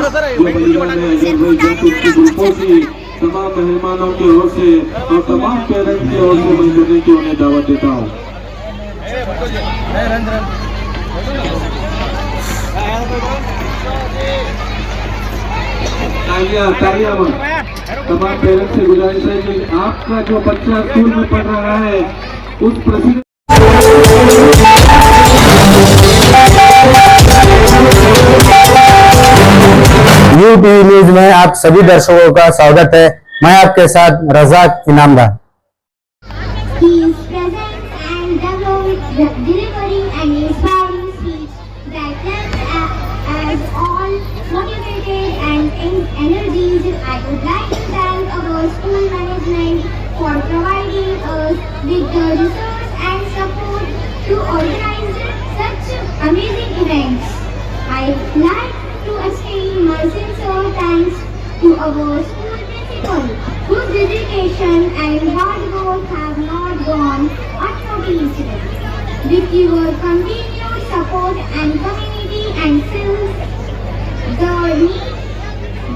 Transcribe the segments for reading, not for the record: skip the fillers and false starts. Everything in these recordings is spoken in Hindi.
जो बलिदान है जयपुर की ग्रुपों की तमाम मेहमानों की ओर से और तमाम पेरेंट्स की ओर से मैं जुड़ने की उन्हें दावत देता हूँ। तालियां तमाम पेरेंट्स से गुजारिश है कि आपका जो बच्चा स्कूल में पढ़ रहा है उस प्रसिद्ध यूटीवी न्यूज में आप सभी दर्शकों का स्वागत है। मैं आपके साथ Razzaq Inamdar. I would like to thank our school management for providing us with the resource and support to organize such amazing events. I would like to extend my sincere thanks to our school principal, whose dedication and hard work have not gone unnoticed. With your continued support and community and skills,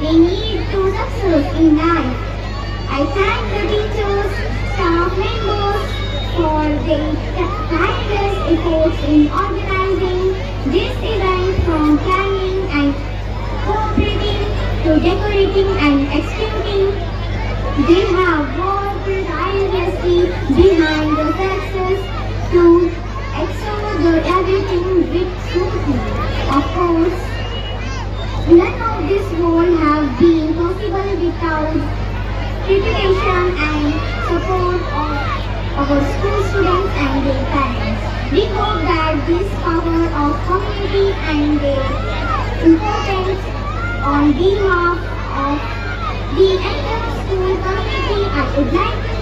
they need to success in life. I thank the teachers, staff members for their tireless efforts in organizing this event, from planning and cooperating to decorating and executing. They have worked tirelessly behind the success to ensure that everything went smoothly. Of course, none of this would have been possible without preparation and support of our school students and their parents. We hope that this power of community and their importance on behalf of the entire school community, I would like to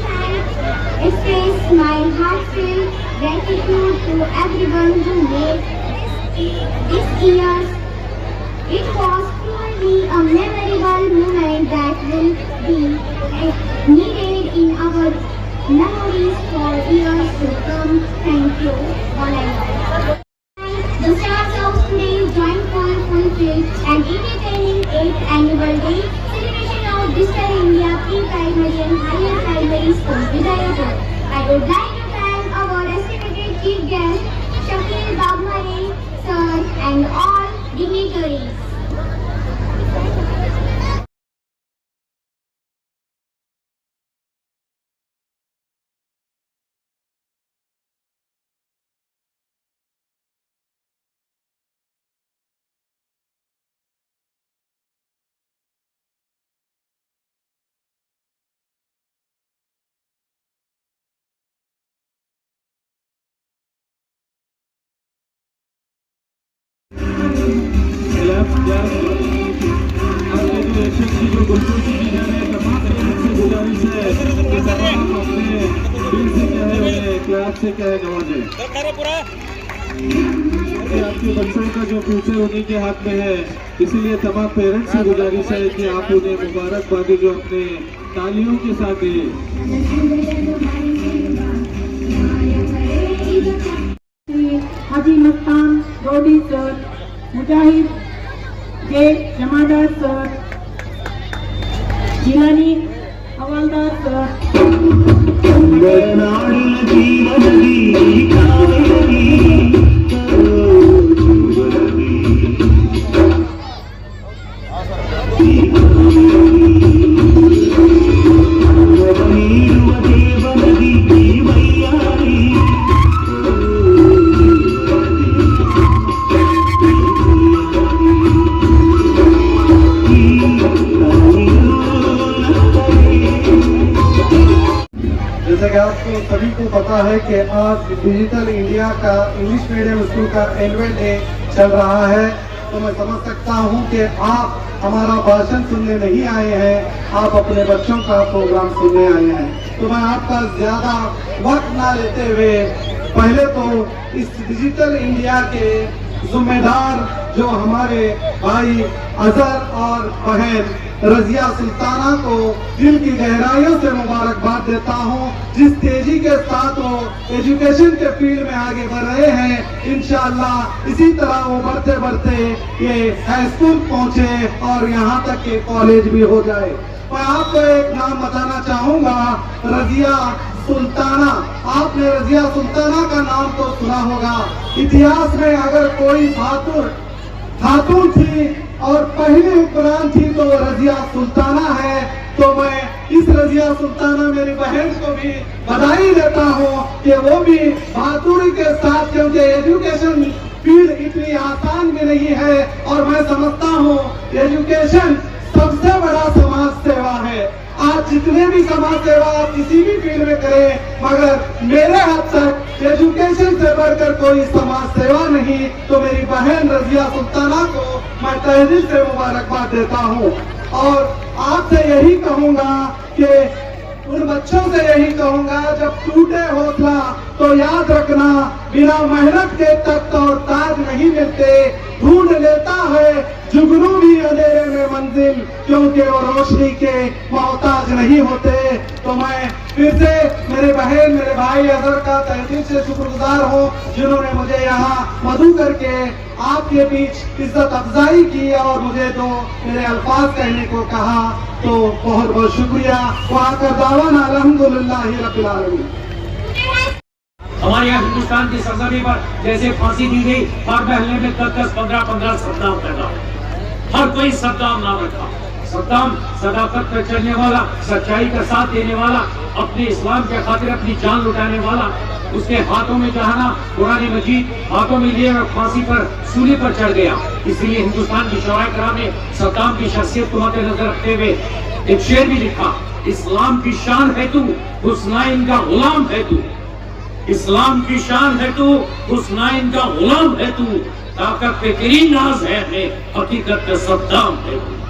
express my heartfelt gratitude to everyone who made this year's. It was truly a memorable moment that will be needed in our memories for years to come. Thank you, all and all. The stars of today's joyful, fulfilled and entertaining 8th annual day celebration of Digital India Pre-Primary and Higher Primary School, Vijayapur. I would like to thank our esteemed chief guest, Shakil Bagmare, sir, and all dignitaries. से क्या है नवाजे आपके बच्चों का जो फ्यूचर उन्हीं के हाथ में है, इसीलिए तमाम पेरेंट्स से गुजारिश है कि आप उन्हें मुबारकबादी जो अपने तालियों के साथ दें। हाजी मस्तान रोडी सर, मुजाहिद के जमादार सर, जिलानी हवालदार सर, जैसा कि आपको सभी को पता है कि आज डिजिटल इंडिया का इंग्लिश मीडियम स्कूल का एनुअल डे चल रहा है, तो मैं समझ सकता हूं कि आप हमारा भाषण सुनने नहीं आए हैं, आप अपने बच्चों का प्रोग्राम सुनने आए हैं। तो मैं आपका ज्यादा वक्त ना लेते हुए पहले तो इस डिजिटल इंडिया के जिम्मेदार जो हमारे भाई अजहर और बहन रजिया सुल्ताना को दिल की गहराइयों से मुबारकबाद देता हूँ। जिस तेजी के साथ वो एजुकेशन के फील्ड में आगे बढ़ रहे हैं, इंशाअल्लाह इसी तरह वो बढ़ते बढ़ते ये हाई स्कूल पहुँचे और यहाँ तक के कॉलेज भी हो जाए। मैं आपको एक नाम बताना चाहूँगा, रजिया सुल्ताना। आपने रजिया सुल्ताना का नाम तो सुना होगा। इतिहास में अगर कोई खातून थी और पहली हुक्मरान थी तो वो रजिया सुल्ताना है। तो मैं इस रजिया सुल्ताना मेरी बहन को भी बधाई देता हूँ कि वो भी बहादुरी के साथ, क्योंकि एजुकेशन फील्ड इतनी आसान भी नहीं है और मैं समझता हूँ एजुकेशन सबसे बड़ा समाज सेवा है। आज जितने भी समाज सेवा आप किसी भी फील्ड में करें, मगर मेरे हद तक एजुकेशन से बढ़कर कोई समाज सेवा नहीं। तो मेरी बहन रजिया सुल्ताना को मैं तहे दिल से मुबारकबाद देता हूँ और आपसे यही कहूँगा कि उन बच्चों से यही कहूँगा, जब टूटे हौसला तो याद रखना, बिना मेहनत के तख्त और ताज नहीं मिलते। ढूंढ लेता है जुगनू भी अंधेरे में मंजिल, क्योंकि वो रोशनी के मोहताज नहीं होते। तो मैं फिर से मेरे बहन मेरे भाई अजहर का तहे दिल से शुक्रगुजार हूँ, जिन्होंने मुझे यहाँ मधु करके आपके बीच इज्जत अफजाई की और मुझे दो मेरे अल्फाज कहने को कहा। तो बहुत बहुत शुक्रिया। वाकर दावाना अल्हम्दुलिल्लाहि रब्बिल आलमीन। हमारे यहाँ हिंदुस्तान की सरजमी पर जैसे फांसी दी गई, हर महल्ले में 10-10, 15-15 सद्दाम पैदा, हर कोई सद्दाम नाम रखा। सद्दाम सदाकत पर चलने वाला, सच्चाई का साथ देने वाला, अपने इस्लाम के खातिर अपनी जान लुटाने वाला। उसके हाथों में जहाना कुरान मजीद हाथों में लिए और फांसी पर सूली पर चढ़ गया। इसलिए हिंदुस्तान की शौराए कराम ने सद्दाम की शख्सियत को मद्देनजर रखते हुए एक शेर भी लिखा, इस्लाम की शान है तू, हुस्नाइन का गुलाम है तू। इस्लाम की शान है तू, हुस्नाइन का गुलाम है तू, ताकत पे तेरी नाज है, हकीकत पे सद्दाम है तू।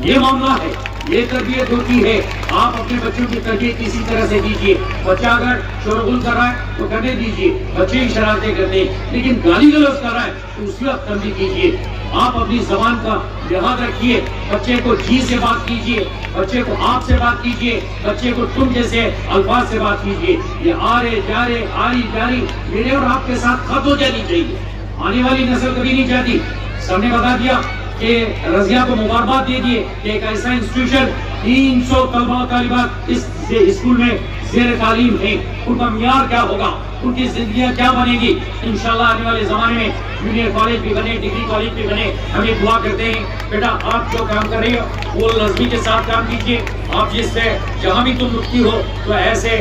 ये मामला है, ये तरबियत होती है। आप अपने बच्चों की तरबियत इसी तरह से दीजिए। बच्चा अगर शोरगुल कर रहा है तो करने दीजिए, बच्चे ही शरारतें करते हैं, लेकिन गाली गलौज कर रहा है तो उस वक्त तंबी कीजिए। आप अपनी जबान का लिहाज रखिए, बच्चे को जी से बात कीजिए, बच्चे को आप से बात कीजिए, बच्चे को तुम जैसे अल्फाज से बात कीजिए। ये आ रहे जा रहे, आ रही जा रही मेरे और आपके साथ खत्म हो जानी चाहिए। आने वाली नस्ल कभी नहीं चाहती। सबने बता दिया कि रजिया को मुबारकबाद दे दिए कि एक ऐसा इंस्टीट्यूशन 300 तलबा तालिबात इस स्कूल में जेर तालीम है। उनका मियार क्या होगा, उनकी जिंदगियां क्या बनेगी। इंशाल्लाह आने वाले जमाने में जूनियर कॉलेज भी बने, डिग्री कॉलेज भी बने। हम ये दुआ करते हैं बेटा आप जो काम कर रहे हो वो नज़मी के साथ काम कीजिए। आप जिससे जहाँ भी तुम रुकती हो तो ऐसे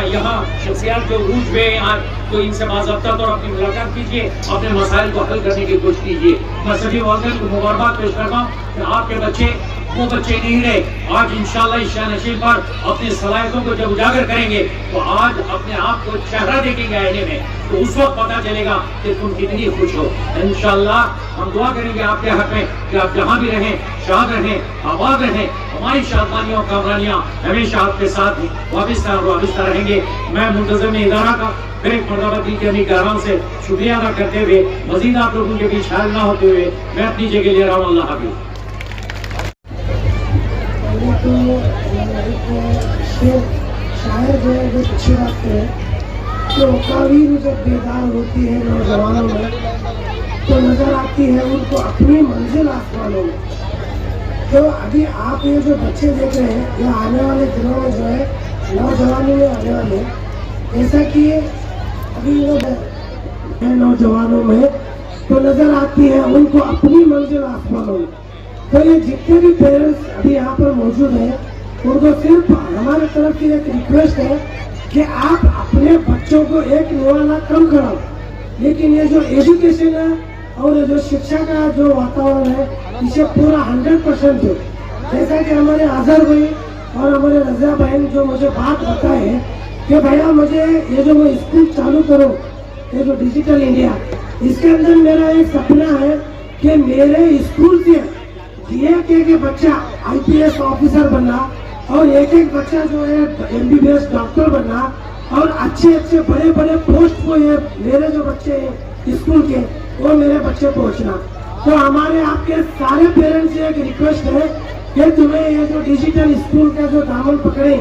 यहाँ शख्सियात जो रूज हुए हैं तो इनसे बाज़ाब्ता तौर अपनी मुलाकात कीजिए, अपने मसाइल को हल करने की कोशिश कीजिए। मैं सभी वालिदैन को मुबारकबाद पेश करता हूँ कि आपके बच्चे वो बच्चे नहीं रहे। आज इंशाल्लाह इस शानशीन पर अपनी सलाहियतों को जब उजागर करेंगे तो आज अपने आप को चेहरा देखेंगे आईने में, तो उस वक्त पता चलेगा कि तुम कितनी खुश हो। इंशाल्लाह हम दुआ करेंगे आपके हक में कि आप जहाँ भी रहें शाद रहें, आबाद रहें। हमारी शादमानियाँ कामरानियाँ हमेशा आपके साथ वाबिस्ता रहेंगे। मैं मुंतज़िम इदारा का फिर एक मरतबा दिल के अपनी गहराइयों से शुक्रिया अदा करते हुए मजीद आप लोगों के बीच हायल ना होते हुए मैं अपनी जगह ले रहा हूँ। अल्लाह हाफ़िज़। तो शायर जो है वो अच्छी बात है। तो कावीर जब बेदार होती है नौजवानों में तो नजर आती है उनको अपनी मंजिल आसमानों में। तो अभी आप ये जो बच्चे देख रहे हैं ये आने वाले दिनों में जो है नौजवानों में आने वाले, जैसा कि अभी नौजवानों में तो नजर आती है उनको अपनी मंजिल आसमानों में। तो ये जितने भी पेरेंट्स अभी यहाँ पर मौजूद हैं उनको सिर्फ हमारे तरफ की एक रिक्वेस्ट है कि आप अपने बच्चों को एक निवाला कम कराओ, लेकिन ये जो एजुकेशन है और ये जो शिक्षा का जो वातावरण है इसे पूरा 100% दो। जैसा कि हमारे अजहर भाई और हमारे रज़िया बहन जो मुझे बात बताए कि भैया मुझे ये जो मैं स्कूल चालू करूँ, ये जो डिजिटल इंडिया, इसके अंदर मेरा एक सपना है कि मेरे स्कूल से के बच्चा IPS ऑफिसर बनना और एक बच्चा जो है MBBS डॉक्टर बनना और अच्छे बड़े पोस्ट को ये मेरे जो बच्चे हैं स्कूल के वो मेरे बच्चे पहुंचना। तो हमारे आपके सारे पेरेंट्स से एक रिक्वेस्ट है कि तुम्हें ये जो डिजिटल स्कूल का जो दामन पकड़े,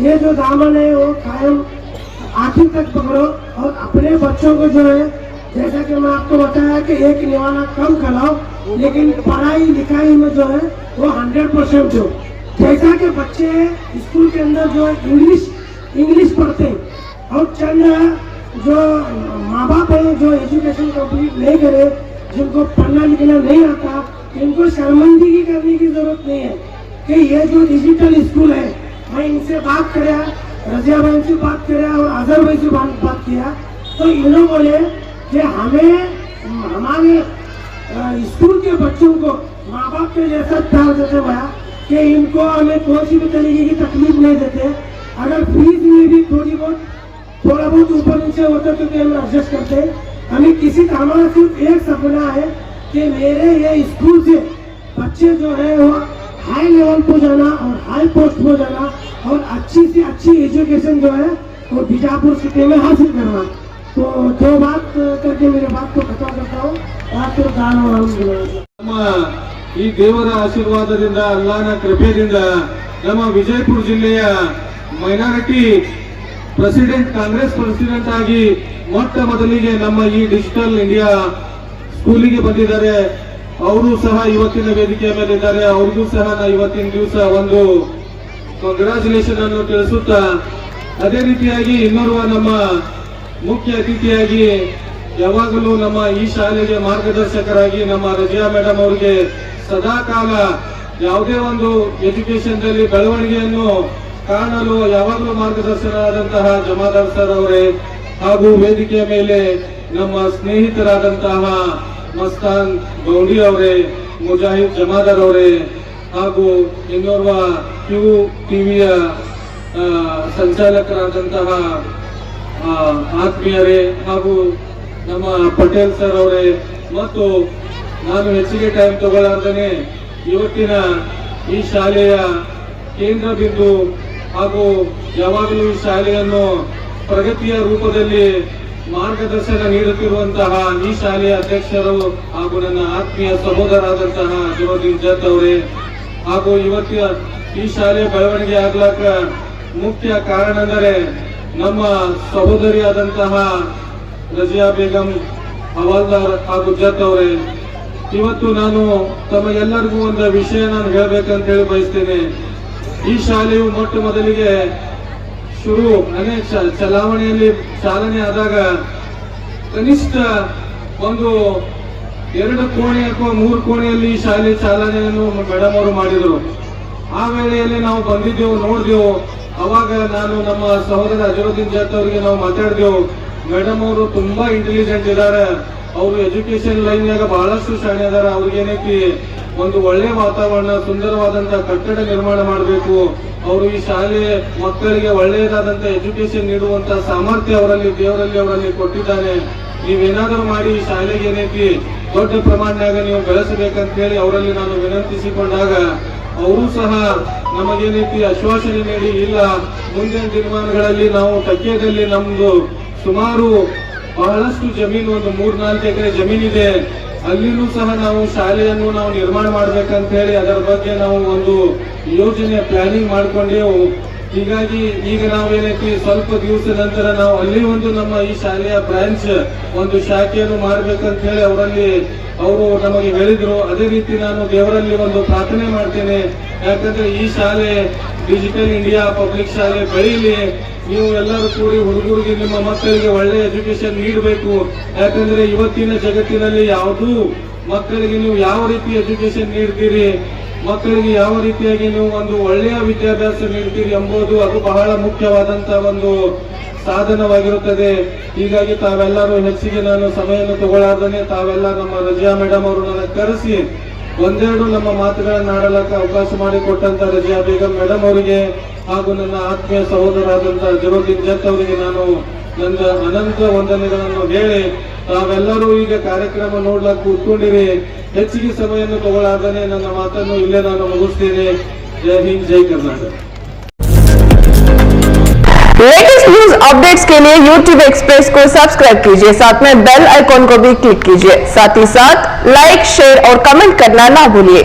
ये जो दामन है वो कायम आखिर तक पकड़ो और अपने बच्चों को जो है, जैसा कि मैं आपको बताया कि एक निवाला कम खिलाओ, लेकिन पढ़ाई लिखाई में जो है वो 100% दो। जैसा कि बच्चे स्कूल के अंदर जो इंग्लिश पढ़ते हैं और चंद जो माँ बाप है जो एजुकेशन कंप्लीट नहीं करे, जिनको पढ़ना लिखना नहीं आता, इनको शर्मिंदगी करने की जरूरत नहीं है कि ये जो डिजिटल स्कूल है, मैं इनसे बात करा, रजिया भाई से बात करा और अजहर भाई से बात किया, तो इन लोगों ने कि हमें हमारे स्कूल के बच्चों को माँ बाप के जैसा प्यार देते भैया कि इनको हमें कोई सी भी तरीके की तकलीफ नहीं देते। अगर फीस में भी थोड़ा बहुत ऊपर नीचे होता तो हम एडजस्ट करते। हमें किसी का, हमारा सिर्फ एक सपना है कि मेरे ये स्कूल से बच्चे जो है वो हाई लेवल पर जाना और हाई पोस्ट पर जाना और अच्छी से अच्छी एजुकेशन जो है वो बीजापुर सिटी में हासिल करना। तो दो बात करके मेरे बात को खत्म करता हूँ। आपको ನಮ್ಮ ಈ ದೇವರ ಆಶೀರ್ವಾದದಿಂದ ಅಲ್ಲಾಹನ ಕೃಪೆಯಿಂದ ನಮ್ಮ ವಿಜಯಪುರ ಜಿಲ್ಲೆಯ ಮೈನಾರಿಟಿ ಪ್ರೆಸಿಡೆಂಟ್, ಕಾಂಗ್ರೆಸ್ ಪ್ರೆಸಿಡೆಂಟ್ ಆಗಿ ಮೊಟ್ಟ ಮೊದಲಿಗೆ ನಮ್ಮ ಈ ಡಿಜಿಟಲ್ ಇಂಡಿಯಾ ಸ್ಕೂಲಿಗೆ ಬಂದಿದ್ದಾರೆ. ಅವರು ಸಹ ಇವತ್ತಿನ ವೇದಿಕೆಯ ಮೇಲೆ ಇದ್ದಾರೆ. ಅವ್ರಿಗೂ ಸಹ ನಾ ಇವತ್ತಿನ ದಿವಸ ಒಂದು ಕಂಗ್ರಾಚುಲೇಷನ್ ಅನ್ನು ತಿಳಿಸುತ್ತಾ, ಅದೇ ರೀತಿಯಾಗಿ ಇನ್ನೋರ್ವ ನಮ್ಮ ಮುಖ್ಯ ಅತಿಥಿಯಾಗಿ ಯಾವಾಗಲೂ ನಮ್ಮ ಈ ಶಾಲೆಗೆ ಮಾರ್ಗದರ್ಶಕರಾಗಿ ನಮ್ಮ ರಜಿಯಾ ಮೇಡಮ್ ಅವರಿಗೆ ಸದಾ ಕಾಲ ಯಾವುದೇ ಒಂದು ಎಜುಕೇಶನ್ ದಲ್ಲಿ ಬೆಳವಣಿಗೆಯನ್ನು ಕಾಣಲು ಯಾವಾಗಲೂ ಮಾರ್ಗದರ್ಶನರಾದಂತಹ ಜಮಾದಾರ್ ಸರ್ ಅವರೇ, ಹಾಗೂ ವೇದಿಕೆಯ ಮೇಲೆ ನಮ್ಮ ಸ್ನೇಹಿತರಾದಂತಹ ಮಸ್ತಾನ್ ಗೌಂಡಿ ಅವರೇ, ಮುಜಾಹಿದ್ ಜಮಾದಾರ್ ಅವರೇ, ಹಾಗೂ ಇನ್ನೋರ್ವ ಕ್ಯೂ ಟಿವಿಯ ಸಂಚಾಲಕರಾದಂತಹ ಆತ್ಮೀಯರೇ, ಹಾಗೂ ನಮ್ಮ ಪಟೇಲ್ ಸರ್ ಅವರೇ, ಮತ್ತು ನಾನು ಹೆಚ್ಚಿಗೆ ಟೈಮ್ ತಗೊಳ್ಳಾರ್ದೇನೆ ಇವತ್ತಿನ ಈ ಶಾಲೆಯ ಕೇಂದ್ರ ಬಿಂದು ಹಾಗೂ ಯಾವಾಗಲೂ ಈ ಶಾಲೆಯನ್ನು ಪ್ರಗತಿಯ ರೂಪದಲ್ಲಿ ಮಾರ್ಗದರ್ಶನ ನೀಡುತ್ತಿರುವಂತಹ ಈ ಶಾಲೆಯ ಅಧ್ಯಕ್ಷರು ಹಾಗೂ ನನ್ನ ಆತ್ಮೀಯ ಸಹೋದರಾದಂತಹ ಜವರುದ್ದೀನ್ ಜತ್ ಅವರೇ, ಹಾಗೂ ಇವತ್ತಿನ ಈ ಶಾಲೆಯ ಬೆಳವಣಿಗೆ ಆಗ್ಲಾಕ ಮುಖ್ಯ ಕಾರಣ ಅಂದರೆ ನಮ್ಮ ಸಹೋದರಿಯಾದಂತಹ ರಜಿಯಾ ಬೇಗಂ ಹವಾಲ್ದಾರ್ ಹಾಗೂ ಜತ್ ಅವರೇ. ಇವತ್ತು ನಾನು ತಮಗೆಲ್ಲರಿಗೂ ಒಂದು ವಿಷಯ ನಾನು ಹೇಳಬೇಕಂತ ಹೇಳಿ ಬಯಸ್ತೇನೆ. ಈ ಶಾಲೆಯು ಮೊಟ್ಟ ಮೊದಲಿಗೆ ಚಲಾವಣೆಯಲ್ಲಿ ಚಾಲನೆ ಆದಾಗ ಕನಿಷ್ಠ ಒಂದು 2 ಕೋಣೆ ಅಥವಾ 3 ಕೋಣೆಯಲ್ಲಿ ಈ ಶಾಲೆ ಚಾಲನೆಯನ್ನು ಮೇಡಮ್ ಅವರು ಮಾಡಿದರು. ಆ ವೇಳೆಯಲ್ಲಿ ನಾವು ಬಂದಿದ್ದೆವು, ನೋಡಿದೆವು. ಅವಾಗ ನಾನು ನಮ್ಮ ಸಹೋದರ ಅಜರುದ್ದೀನ್ ಜತ್ ಅವರಿಗೆ ನಾವು ಮಾತಾಡಿದೆವು, ಮೇಡಮ್ ಅವರು ತುಂಬಾ ಇಂಟೆಲಿಜೆಂಟ್ ಇದ್ದಾರೆ, ಅವರು ಎಜುಕೇಶನ್ ಲೈನ್ಯಾಗ ಬಹಳಷ್ಟು ಶಾಣೆ ಅದಾರ, ಅವ್ರಿಗೇನೈತಿ ಒಂದು ಒಳ್ಳೆ ವಾತಾವರಣ, ಸುಂದರವಾದಂತ ಕಟ್ಟಡ ನಿರ್ಮಾಣ ಮಾಡಬೇಕು, ಅವರು ಈ ಶಾಲೆ ಮಕ್ಕಳಿಗೆ ಒಳ್ಳೆಯದಾದಂತ ಎಜುಕೇಶನ್ ನೀಡುವಂತ ಸಾಮರ್ಥ್ಯ ಅವರಲ್ಲಿ ದೇವರಲ್ಲಿ ಅವರಲ್ಲಿ ಕೊಟ್ಟಿದ್ದಾನೆ. ನೀವೇನಾದರೂ ಮಾಡಿ ಈ ಶಾಲೆಗೆ ಏನೈತಿ ದೊಡ್ಡ ಪ್ರಮಾಣದಾಗ ನೀವು ಬೆಳೆಸಬೇಕಂತ ಹೇಳಿ ಅವರಲ್ಲಿ ನಾನು ವಿನಂತಿಸಿಕೊಂಡಾಗ ಅವರು ಸಹ ನಮಗೇನೈತಿ ಆಶ್ವಾಸನೆ ನೀಡಿ, ಇಲ್ಲ ಮುಂದಿನ ದಿನಮಾನಗಳಲ್ಲಿ ನಾವು ಟಕ್ಕೆದಲ್ಲಿ ನಮ್ದು ಸುಮಾರು ಬಹಳಷ್ಟು ಜಮೀನು, ಒಂದು 3-4 ಎಕರೆ ಜಮೀನಿದೆ, ಅಲ್ಲಿನೂ ಸಹ ನಾವು ಶಾಲೆಯನ್ನು ನಾವು ನಿರ್ಮಾಣ ಮಾಡ್ಬೇಕಂತ ಹೇಳಿ ಅದರ ಬಗ್ಗೆ ನಾವು ಒಂದು ಯೋಜನೆ ಪ್ಲಾನಿಂಗ್ ಮಾಡ್ಕೊಂಡೆವು. ಹೀಗಾಗಿ ಈಗ ನಾವೇನೈತಿ ಸ್ವಲ್ಪ ದಿವಸ ನಂತರ ನಾವು ಅಲ್ಲಿ ಒಂದು ನಮ್ಮ ಈ ಶಾಲೆಯ ಬ್ರಾಂಚ್ ಒಂದು ಶಾಖೆಯನ್ನು ಮಾಡ್ಬೇಕಂತ ಹೇಳಿ ಅವರು ನಮಗೆ ಹೇಳಿದ್ರು. ಅದೇ ರೀತಿ ನಾನು ದೇವರಲ್ಲಿ ಒಂದು ಪ್ರಾರ್ಥನೆ ಮಾಡ್ತೇನೆ, ಯಾಕಂದ್ರೆ ಈ ಶಾಲೆ ಡಿಜಿಟಲ್ ಇಂಡಿಯಾ ಪಬ್ಲಿಕ್ ಶಾಲೆ ಬೆಳೀಲಿ, ನೀವು ಎಲ್ಲರೂ ಕೂಡಿ ಹುಡುಗರಿಗೆ ನಿಮ್ಮ ಮಕ್ಕಳಿಗೆ ಒಳ್ಳೆ ಎಜುಕೇಶನ್ ನೀಡಬೇಕು. ಯಾಕಂದ್ರೆ ಇವತ್ತಿನ ಜಗತ್ತಿನಲ್ಲಿ ಯಾವುದೂ ಮಕ್ಕಳಿಗೆ ನೀವು ಯಾವ ರೀತಿ ಎಜುಕೇಶನ್ ನೀಡ್ತೀರಿ, ಮಕ್ಕಳಿಗೆ ಯಾವ ರೀತಿಯಾಗಿ ನೀವು ಒಂದು ಒಳ್ಳೆಯ ವಿದ್ಯಾಭ್ಯಾಸ ನೀಡ್ತೀರಿ ಎಂಬುದು ಅದು ಬಹಳ ಮುಖ್ಯವಾದಂತಹ ಒಂದು ಸಾಧನವಾಗಿರುತ್ತದೆ. ಹೀಗಾಗಿ ತಾವೆಲ್ಲರೂ ಹೆಚ್ಚಿಗೆ ನಾನು ಸಮಯವನ್ನು ತಗೊಳ್ಳಾರ್ದೇ ತಾವೆಲ್ಲ ನಮ್ಮ ರಜಿಯಾ ಮೇಡಮ್ ಅವರು ನನಗೆ ಕರೆಸಿ ಒಂದೆರಡು ನಮ್ಮ ಮಾತುಗಳನ್ನು ಆಡಲಕ್ಕೆ ಅವಕಾಶ ಮಾಡಿಕೊಟ್ಟಂತ ರಜಿಯಾ ಬೇಗಂ ಮೇಡಮ್ ಅವರಿಗೆ ಹಾಗೂ ನನ್ನ ಆತ್ಮೀಯ ಸಹೋದರಾದಂತಹ ಜವರುದ್ದೀನ್ ಜತ್ ಅವರಿಗೆ ನಾನು ನನ್ನ ಅನಂತ ವಂದನೆಗಳನ್ನು ಹೇಳಿ, ತಾವೆಲ್ಲರೂ ಈಗ ಕಾರ್ಯಕ್ರಮ ನೋಡ್ಲಕ್ಕೆ ಕೂತ್ಕೊಂಡಿರಿ. ಹೆಚ್ಚಿಗೆ ಸಮಯವನ್ನು ತಗೊಳ್ಳಾರ್ದೇ ನನ್ನ ಮಾತನ್ನು ಇಲ್ಲೇ ನಾನು ಮುಗಿಸ್ತೇನೆ. ಜೈ ಹಿಂದ್, ಜೈ ಕರ್ನಾಟಕ. Latest news अपडेट्स के लिए YouTube एक्सप्रेस को सब्सक्राइब कीजिए, साथ में बेल आइकॉन को भी क्लिक कीजिए। साथ ही साथ लाइक, शेयर और कमेंट करना ना भूलिए।